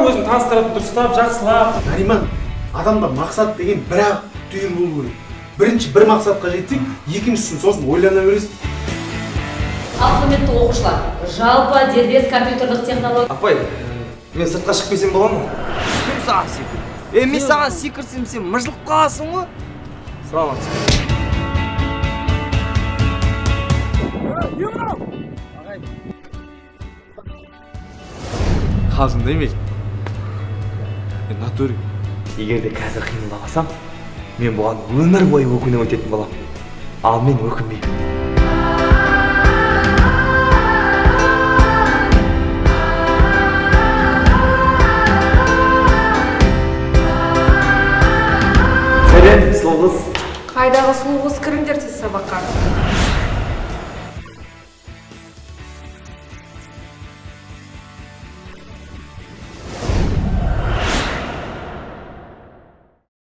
өзін таныстырып, дұрыстап, жақсылап. Нариман, адамда мақсат деген бір-ақ түйін болу керек. Бірінші бір мақсатқа жетсең, екіншісін сосын ойлана бересің. Ал құрметті оқушылар, жалпы дербес компьютерлік технология. Апай, мен сыртқа шығып келсем бола ма? Кім саған секір? Мен саған секірсем сен мыжылып қаласың ғой? Саламатсың. Қалжыңда емес. Мен натуре. Егер де қазір қимылдамасам, мен бұған өмір бойы өкіне өтетін болам. Ал мен өкінбеймін. Сәлем, сұлу қыз. Қайдағы сұлу қыз, кіріңдер тез сабаққа.